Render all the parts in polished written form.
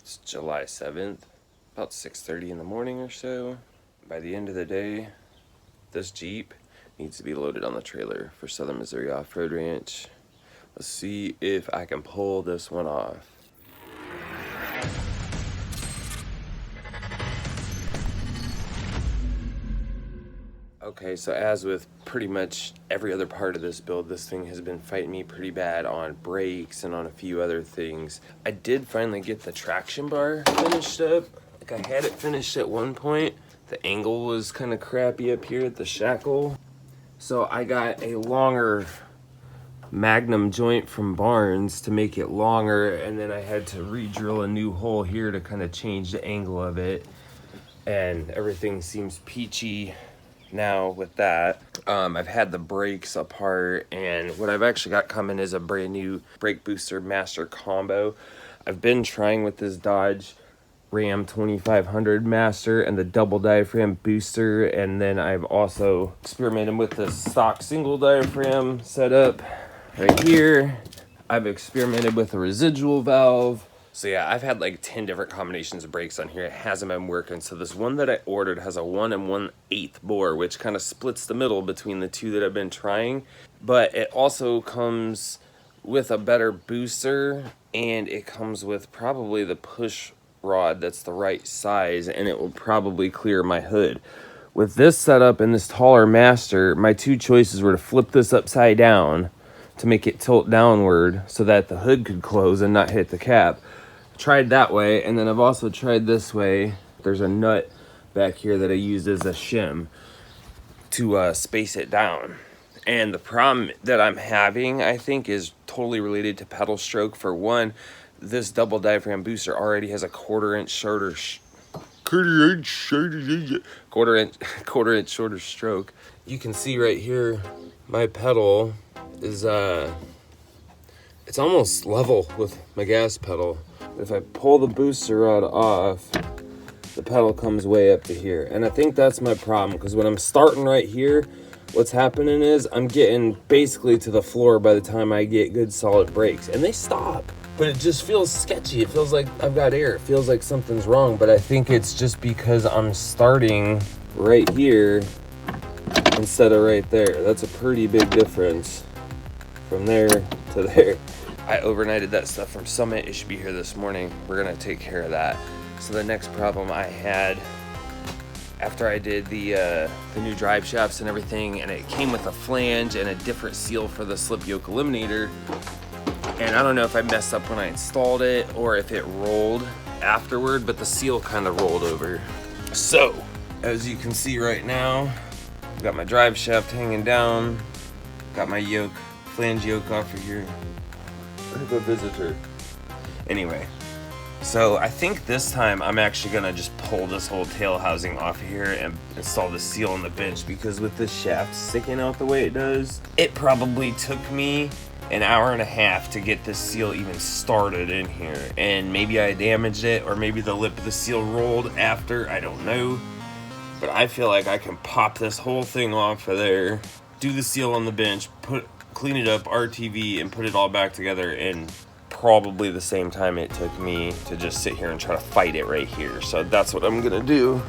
It's July 7th, about 6:30 in the morning or so. By the end of the day, this Jeep needs to be loaded on the trailer for Southern Missouri Off-Road Ranch. Let's see if I can pull this one off. Okay, so as with pretty much every other part of this build, this thing has been fighting me pretty bad on brakes and on a few other things. I did finally get the traction bar finished up. Like, I had it finished at one point. The angle was kind of crappy up here at the shackle. So I got a longer Magnum joint from Barnes to make it longer, and then I had to re-drill a new hole here to kind of change the angle of it. And everything seems peachy now with that. I've had the brakes apart, and what I've actually got coming is a brand new brake booster master combo. I've been trying with this Dodge Ram 2500 master and the double diaphragm booster, and then I've also experimented with the stock single diaphragm setup right here. I've experimented with a residual valve. So yeah, I've had like 10 different combinations of brakes on here. It hasn't been working. So this one that I ordered has a 1 1/8 bore, which kind of splits the middle between the two that I've been trying. But it also comes with a better booster, and it comes with probably the push rod that's the right size, and it will probably clear my hood. With this setup and this taller master, my two choices were to flip this upside down to make it tilt downward so that the hood could close and not hit the cap. Tried that way, and then I've also tried this way. There's a nut back here that I used as a shim to space it down. And the problem that I'm having, I think, is totally related to pedal stroke. For one, this double diaphragm booster already has a quarter inch shorter stroke. You can see right here, my pedal is it's almost level with my gas pedal. If I pull the booster rod off, the pedal comes way up to here. And I think that's my problem, because when I'm starting right here, what's happening is I'm getting basically to the floor by the time I get good solid brakes. And they stop, but it just feels sketchy. It feels like I've got air. It feels like something's wrong, but I think it's just because I'm starting right here instead of right there. That's a pretty big difference from there to there. I overnighted that stuff from Summit. It should be here this morning. We're gonna take care of that. So the next problem I had after I did the new drive shafts and everything, and it came with a flange and a different seal for the slip yoke eliminator. And I don't know if I messed up when I installed it or if it rolled afterward, but the seal kind of rolled over. So, as you can see right now, I've got my drive shaft hanging down, got my yoke, flange yoke off of here. I have a visitor. Anyway, so I think this time I'm actually gonna just pull this whole tail housing off of here and install the seal on the bench, because with this shaft sticking out the way it does, it probably took me an hour and a half to get this seal even started in here. And maybe I damaged it, or maybe the lip of the seal rolled after, I don't know. But I feel like I can pop this whole thing off of there, do the seal on the bench, clean it up, RTV, and put it all back together in probably the same time it took me to just sit here and try to fight it right here. So that's what I'm gonna do.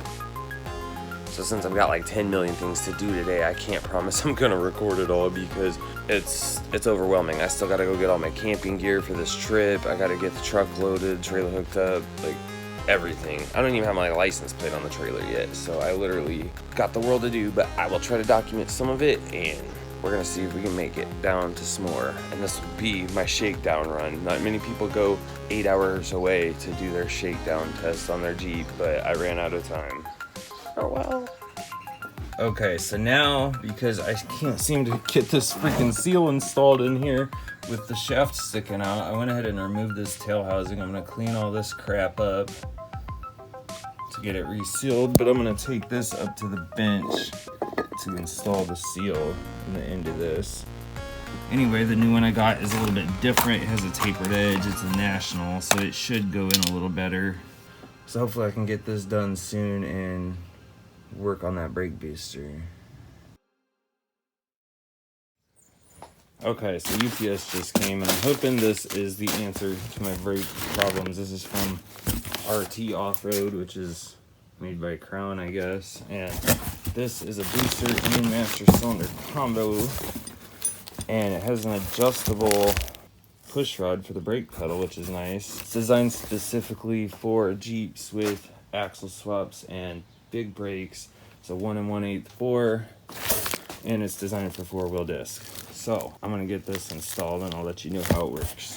So since I've got like 10 million things to do today, I can't promise I'm gonna record it all, because it's overwhelming. I still gotta go get all my camping gear for this trip. I gotta get the truck loaded, trailer hooked up, like everything. I don't even have my license plate on the trailer yet, so I literally got the world to do, but I will try to document some of it, and we're gonna see if we can make it down to SMORR. And this will be my shakedown run. Not many people go 8 hours away to do their shakedown test on their Jeep, but I ran out of time. Oh well. Okay, so now, because I can't seem to get this freaking seal installed in here with the shaft sticking out, I went ahead and removed this tail housing. I'm gonna clean all this crap up to get it resealed, but I'm gonna take this up to the bench to install the seal on the end of this. Anyway, the new one I got is a little bit different. It has a tapered edge. It's a National, so it should go in a little better. So hopefully I can get this done soon and work on that brake booster. Okay, so UPS just came, and I'm hoping this is the answer to my brake problems. This is from RT Offroad, which is made by Crown, I guess. And this is a booster and master cylinder combo, and it has an adjustable push rod for the brake pedal, which is nice. It's designed specifically for Jeeps with axle swaps and big brakes. It's a 1 1/8 4, and it's designed for 4-wheel disc. So I'm gonna get this installed and I'll let you know how it works.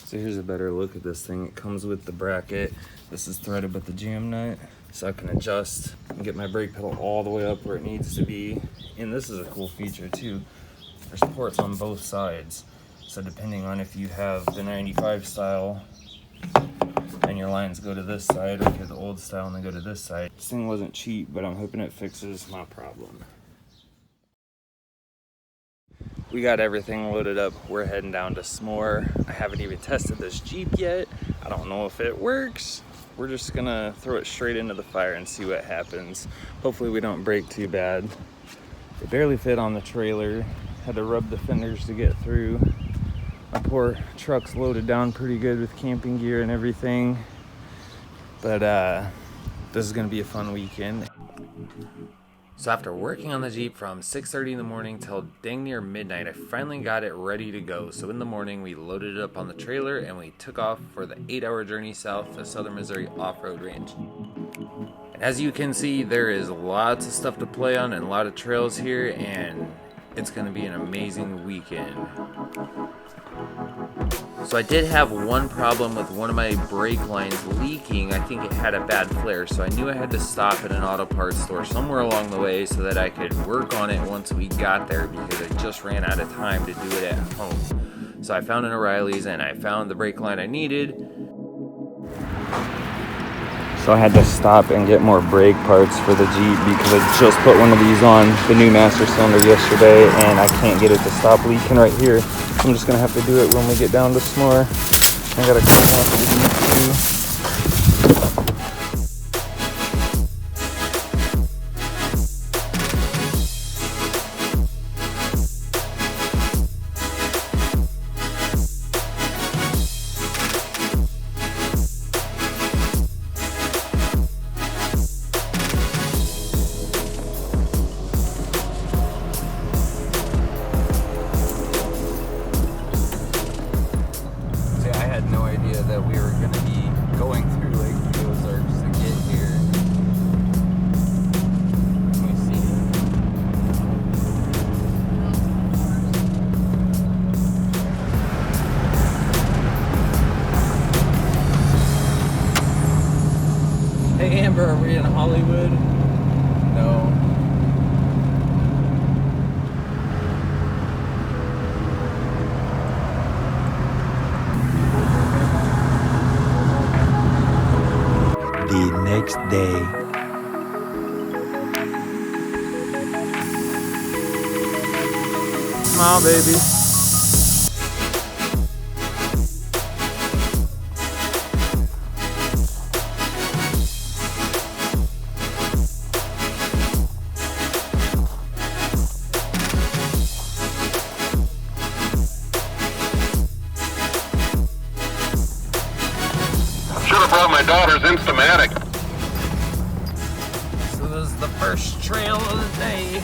So here's a better look at this thing. It comes with the bracket. This is threaded with the jam nut, so I can adjust and get my brake pedal all the way up where it needs to be. And this is a cool feature too. There's ports on both sides. So depending on if you have the 95 style and your lines go to this side, or if you're the old style and they go to this side. This thing wasn't cheap, but I'm hoping it fixes my problem. We got everything loaded up. We're heading down to SMORR. I haven't even tested this Jeep yet. I don't know if it works. We're just gonna throw it straight into the fire and see what happens. Hopefully we don't break too bad. It barely fit on the trailer. Had to rub the fenders to get through. My poor truck's loaded down pretty good with camping gear and everything. But this is gonna be a fun weekend. So after working on the Jeep from 6:30 in the morning till dang near midnight, I finally got it ready to go. So in the morning, we loaded it up on the trailer and we took off for the 8-hour journey south to Southern Missouri Off-Road Range. And as you can see, there is lots of stuff to play on and a lot of trails here, and it's going to be an amazing weekend. So I did have one problem with one of my brake lines leaking. I think it had a bad flare, so I knew I had to stop at an auto parts store somewhere along the way so that I could work on it once we got there, because I just ran out of time to do it at home. So I found an O'Reilly's and I found the brake line I needed. So I had to stop and get more brake parts for the Jeep because I just put one of these on the new master cylinder yesterday and I can't get it to stop leaking right here. I'm just gonna have to do it when we get down to SMORR. I gotta clean off the Jeep too. That we were going to be going through Lake Ozarks to get here. Let me see. Hey Amber, are we in Hollywood? No. The next day. Smile, baby. Should have brought my daughter's Instamatic. So this is the first trail of the day.